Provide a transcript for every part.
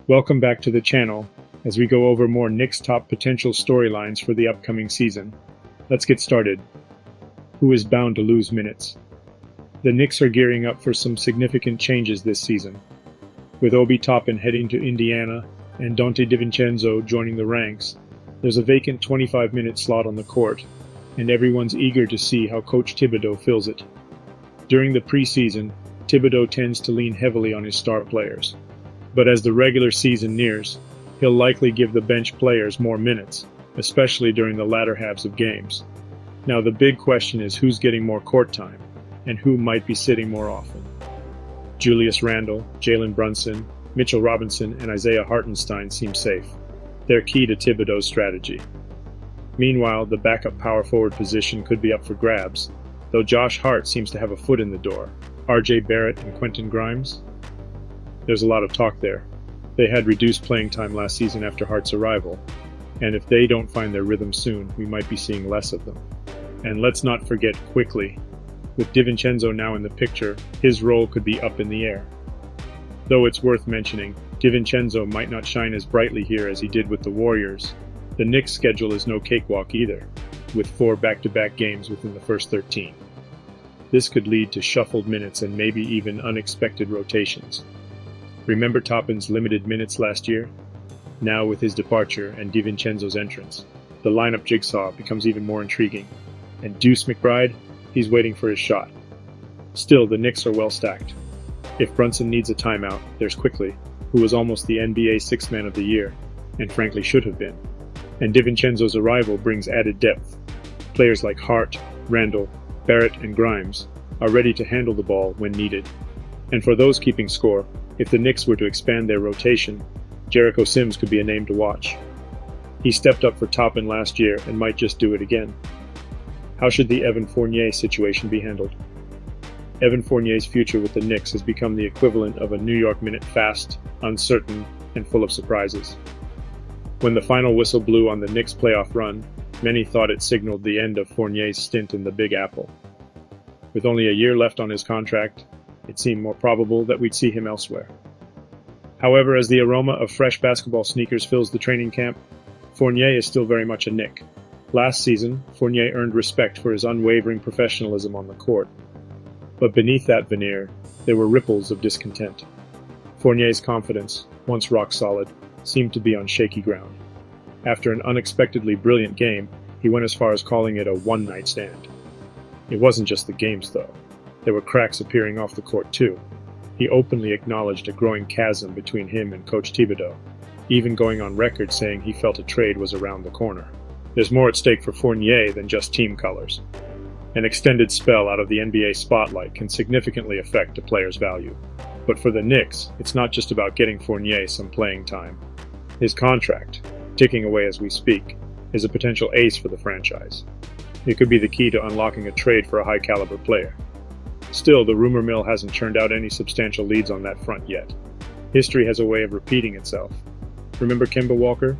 Welcome back to the channel as we go over more Knicks top potential storylines for the upcoming season. Let's get started. Who is bound to lose minutes? The Knicks are gearing up for some significant changes this season. With Obi Toppin heading to Indiana and Donte DiVincenzo joining the ranks, there's a vacant 25-minute slot on the court, and everyone's eager to see how Coach Thibodeau fills it. During the preseason, Thibodeau tends to lean heavily on his star players. But as the regular season nears, he'll likely give the bench players more minutes, especially during the latter halves of games. Now the big question is who's getting more court time, and who might be sitting more often. Julius Randle, Jalen Brunson, Mitchell Robinson, and Isaiah Hartenstein seem safe. They're key to Thibodeau's strategy. Meanwhile, the backup power forward position could be up for grabs, though Josh Hart seems to have a foot in the door. R.J. Barrett and Quentin Grimes? There's a lot of talk there. They had reduced playing time last season after Hart's arrival, and if they don't find their rhythm soon, we might be seeing less of them. And let's not forget quickly, with DiVincenzo now in the picture, his role could be up in the air. Though it's worth mentioning, DiVincenzo might not shine as brightly here as he did with the Warriors. The Knicks' schedule is no cakewalk either, with 4 back-to-back games within the first 13. This could lead to shuffled minutes and maybe even unexpected rotations. Remember Toppin's limited minutes last year? Now with his departure and DiVincenzo's entrance, the lineup jigsaw becomes even more intriguing. And Deuce McBride? He's waiting for his shot. Still, the Knicks are well stacked. If Brunson needs a timeout, there's Quickly, who was almost the NBA Sixth Man of the Year, and frankly should have been. And DiVincenzo's arrival brings added depth. Players like Hart, Randle, Barrett, and Grimes are ready to handle the ball when needed. And for those keeping score, if the Knicks were to expand their rotation, Jericho Sims could be a name to watch. He stepped up for Toppin last year and might just do it again. How should the Evan Fournier situation be handled? Evan Fournier's future with the Knicks has become the equivalent of a New York minute fast, uncertain, and full of surprises. When the final whistle blew on the Knicks' playoff run, many thought it signaled the end of Fournier's stint in the Big Apple. With only a year left on his contract, it seemed more probable that we'd see him elsewhere. However, as the aroma of fresh basketball sneakers fills the training camp, Fournier is still very much a Knick. Last season, Fournier earned respect for his unwavering professionalism on the court. But beneath that veneer, there were ripples of discontent. Fournier's confidence, once rock solid, seemed to be on shaky ground. After an unexpectedly brilliant game, he went as far as calling it a one-night stand. It wasn't just the games, though. There were cracks appearing off the court, too. He openly acknowledged a growing chasm between him and Coach Thibodeau, even going on record saying he felt a trade was around the corner. There's more at stake for Fournier than just team colors. An extended spell out of the NBA spotlight can significantly affect a player's value. But for the Knicks, it's not just about getting Fournier some playing time. His contract, ticking away as we speak, is a potential ace for the franchise. It could be the key to unlocking a trade for a high-caliber player. Still, the rumor mill hasn't churned out any substantial leads on that front yet. History has a way of repeating itself. Remember Kemba Walker?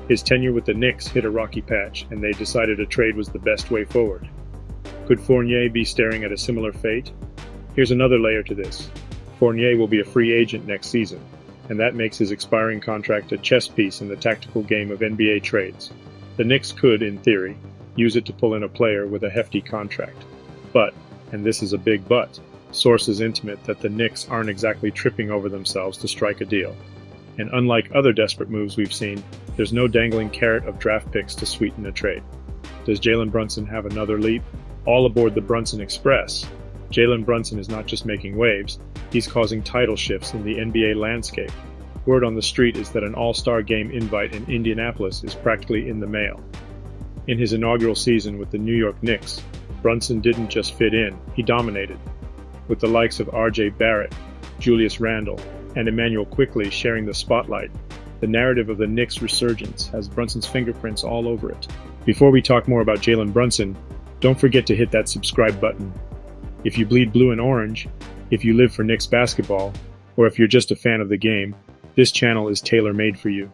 His tenure with the Knicks hit a rocky patch, and they decided a trade was the best way forward. Could Fournier be staring at a similar fate? Here's another layer to this. Fournier will be a free agent next season, and that makes his expiring contract a chess piece in the tactical game of NBA trades. The Knicks could, in theory, use it to pull in a player with a hefty contract. But, and this is a big but, sources intimate that the Knicks aren't exactly tripping over themselves to strike a deal. And unlike other desperate moves we've seen, there's no dangling carrot of draft picks to sweeten a trade. Does Jalen Brunson have another leap? All aboard the Brunson Express. Jalen Brunson is not just making waves, he's causing tidal shifts in the NBA landscape. Word on the street is that an all-star game invite in Indianapolis is practically in the mail. In his inaugural season with the New York Knicks, Brunson didn't just fit in, he dominated. With the likes of R.J. Barrett, Julius Randle, and Emmanuel Quickly sharing the spotlight, the narrative of the Knicks' resurgence has Brunson's fingerprints all over it. Before we talk more about Jalen Brunson, don't forget to hit that subscribe button. If you bleed blue and orange, if you live for Knicks basketball, or if you're just a fan of the game, this channel is tailor-made for you.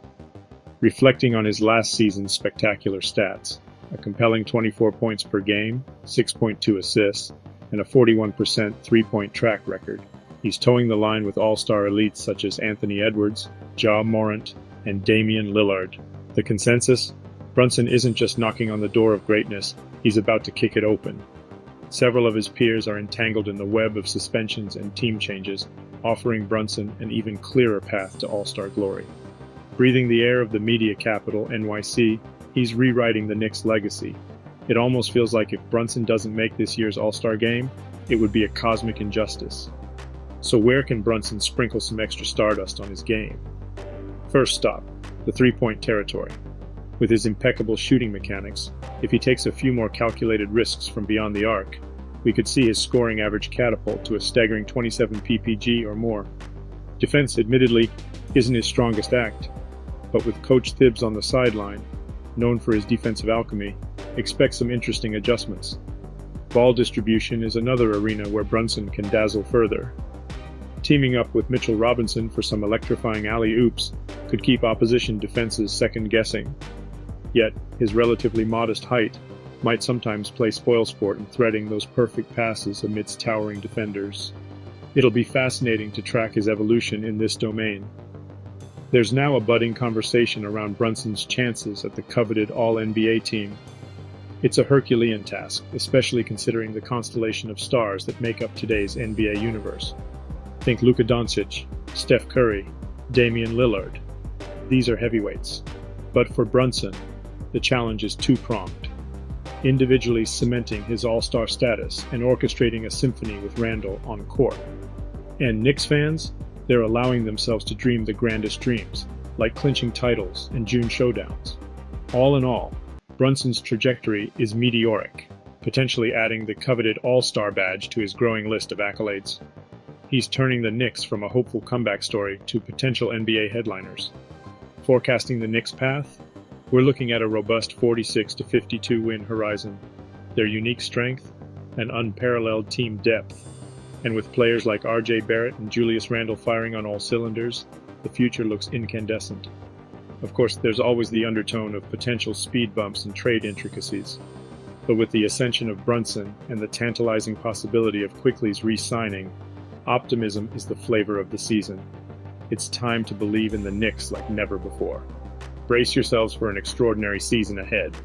Reflecting on his last season's spectacular stats, a compelling 24 points per game, 6.2 assists, and a 41% three-point track record, he's towing the line with all-star elites such as Anthony Edwards, Ja Morant, and Damian Lillard. The consensus? Brunson isn't just knocking on the door of greatness, he's about to kick it open. Several of his peers are entangled in the web of suspensions and team changes, offering Brunson an even clearer path to All-Star glory. Breathing the air of the media capital, NYC, he's rewriting the Knicks' legacy. It almost feels like if Brunson doesn't make this year's All-Star game, it would be a cosmic injustice. So where can Brunson sprinkle some extra stardust on his game? First stop, the three-point territory. With his impeccable shooting mechanics, if he takes a few more calculated risks from beyond the arc, we could see his scoring average catapult to a staggering 27 ppg or more. Defense, admittedly, isn't his strongest act, but with Coach Thibs on the sideline, known for his defensive alchemy, expect some interesting adjustments. Ball distribution is another arena where Brunson can dazzle further. Teaming up with Mitchell Robinson for some electrifying alley-oops could keep opposition defenses second-guessing. Yet, his relatively modest height might sometimes play spoilsport in threading those perfect passes amidst towering defenders. It'll be fascinating to track his evolution in this domain. There's now a budding conversation around Brunson's chances at the coveted All-NBA team. It's a Herculean task, especially considering the constellation of stars that make up today's NBA universe. Think Luka Doncic, Steph Curry, Damian Lillard. These are heavyweights. But for Brunson, the challenge is two-pronged. Individually cementing his all-star status and orchestrating a symphony with Randle on court. And Knicks fans, they're allowing themselves to dream the grandest dreams, like clinching titles and June showdowns. All in all, Brunson's trajectory is meteoric, potentially adding the coveted all-star badge to his growing list of accolades. He's turning the Knicks from a hopeful comeback story to potential NBA headliners. Forecasting the Knicks' path? We're looking at a robust 46-52 win horizon, their unique strength, and unparalleled team depth. And with players like RJ Barrett and Julius Randle firing on all cylinders, the future looks incandescent. Of course, there's always the undertone of potential speed bumps and trade intricacies. But with the ascension of Brunson and the tantalizing possibility of Quickley's re-signing, optimism is the flavor of the season. It's time to believe in the Knicks like never before. Brace yourselves for an extraordinary season ahead.